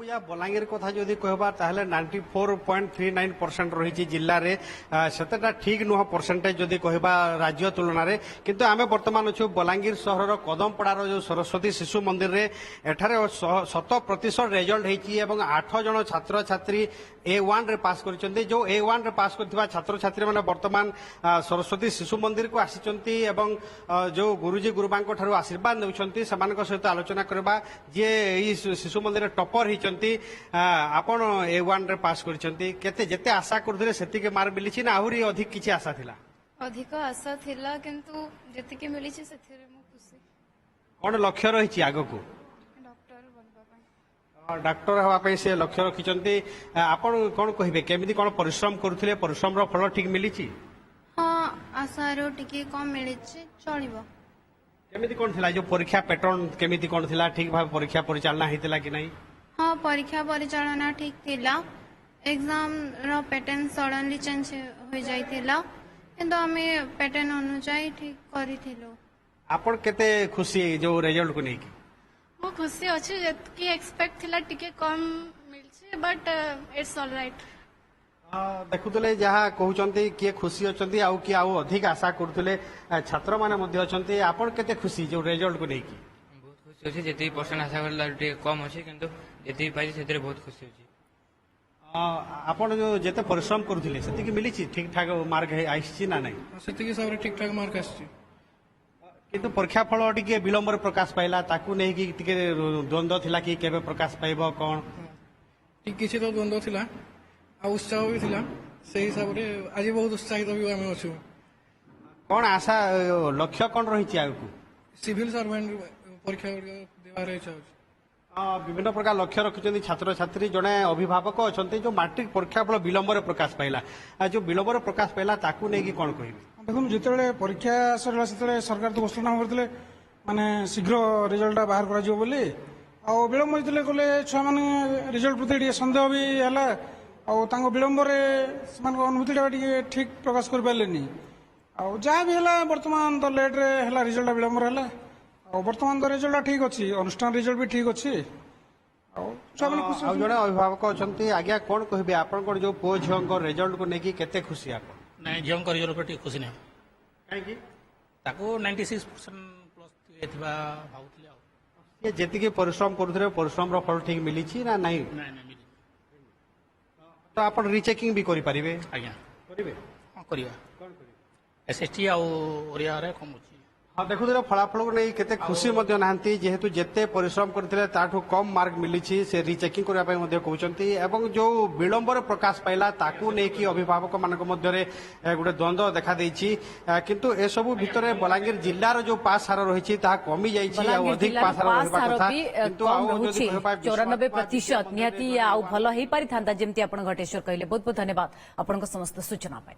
पूजा बलांगीर कथा जदि कहबा ताहले 94.39% रही जिल्ला रे सेतेटा ठीक नुह परसेंटेज जदि कहबा राज्य तुलना रे किंतु आमे वर्तमान अछु बलांगीर सहर कदमपड़ार जो सरस्वती शिशु मंदिर रे एठारे 100% रिजल्ट हेची एवं 8 जन छात्र छात्री A1 रे पास करिसंती जो A1 रे पास करथिबा छात्र छात्री माने वर्तमान सरस्वती शिशु मंदिर को आसीचंती एवं जो गुरुजी गुरुबांको ठारू आशीर्वाद नेउछंती समानक सहित आलोचना करबा जे ई शिशु मंदिर टॉपर हिचंती आपण A1 रे पास करिसंती केते जेते आशा करथले सेति के मार्क मिलिछि ना आहुरी अधिक किछि आशा थिला अधिक आशा थिला किंतु जेति के मिलिछि सेथिरे मु खुशी कोन लक्ष्य रहिछि आगो को डॉक्टर बनबा पई डाक्टर हवा पे से लक्ष्य रखिचंती आपण कोन कहिबे केमिति कोन परिश्रम करथले परिश्रम रो फल ठीक मिलिछि हां आशा रो टिके कम मिलिछि चलिबो केमिति कोन थिला जो परीक्षा पैटर्न केमिति कोन थिला ठीक भाव परीक्षा परिचालना हितला कि नहीं हाँ परीक्षा परिचालना ठीक थिला एग्जाम रो पैटर्न सडनली चेंज हो जाइतिला किंतु हमें पैटर्न अनुसार ठीक करिथिलो आपण केते खुशी जो रिजल्ट को नहीं की मो खुशी अछि कि एक्सपेक्ट थिला टिके कम मिलछि बट इट्स ऑल राइट देखुले जहाँ कहते किए खुशी अच्छा आउ कि आउ अधिक आशा करते छात्र मैंने आपण केते खुशी जो रिजल्ट को लेकिन बहुत खुशी अच्छे जितनी परसेंट आशा कर कम अच्छे किंतु जितनी पाई से बहुत खुशी अच्छी आपण जो जिते परिश्रम करुले से मिली ठीक ठाक मार्क आई ना नहीं से हिसाब ठीक ठाक मार्क आसी किंतु परीक्षा फल टी विलंब प्रकाश पाइला ताकू नहीं कि द्वंद्व थिला कि केबे प्रकाश पाइब कौन किसी तो द्वंद्व थिला आ उत्साह भी थिला से हिसाब रे आज बहुत उत्साहित भी आम अच्छु कौन आशा लक्ष्य कौन रही आगू सिविल सर्वेंट परीक्षा देवार इच्छा अछि विभिन्न प्रकार लक्ष्य रखिंट छात्र छात्री जड़े अभिभावक अच्छा जो मैट्रिक परीक्षा फल विलंब प्रकाश पाइला जो विलंब प्रकाश पाइला ताकू नहीं कौन कह देखो जिते परीक्षा सरला से सरकार तो घोषणा करते माने शीघ्र रिजल्ट बाहर कर विलंब जो कले छुआ मैंने रिजल्ट प्रति सन्देह भी है और विलंब अनुभूति ठीक प्रकाश कर पारे जहाँ भी है बर्तमान तो लेट्रे है रिजल्ट विलंब है बर्तमान तो रिजल्ट ठीक अच्छी अनुष्ठान रिजल्ट भी ठीक अच्छी जड़े अभिभावक अच्छा आज्ञा कौन कहे आप जो पुओ झील रिजल्ट को लेकिन केते खुशी आप नहीं झील रिजल्ट पर खुशी नहीं कहीं 96% प्लस भावुले जी परिश्रम करुले परिश्रम फल ठीक मिली ना नहीं तो आप रिचेकिंग भी करें आज्ञा करेंगे हाँ करवा एसएसटी आउ ओरिया कम अच्छी हाँ देखुले फलाफल को नहीं केते खुशी नहांती जेहेतु जेते परिश्रम करथिले ताठू कम मार्क मिली से रिचेकिंग करने कहते एवं जो विलंब प्रकाश पाइला ताकू नहीं कि अभिभावक मान गोटे द्वंद्व देखा देछि किंतु ए सबु भितरे बलांगीर जिल्लार जो पास हार रही कमी जाइछि अधिक पास हार रहबा कथा 94% निहाती आउ भल हेई पारि थांता जेमति आपण घटेश्वर कहले बहुत बहुत धन्यवाद आपन समस्त सूचना पाइ।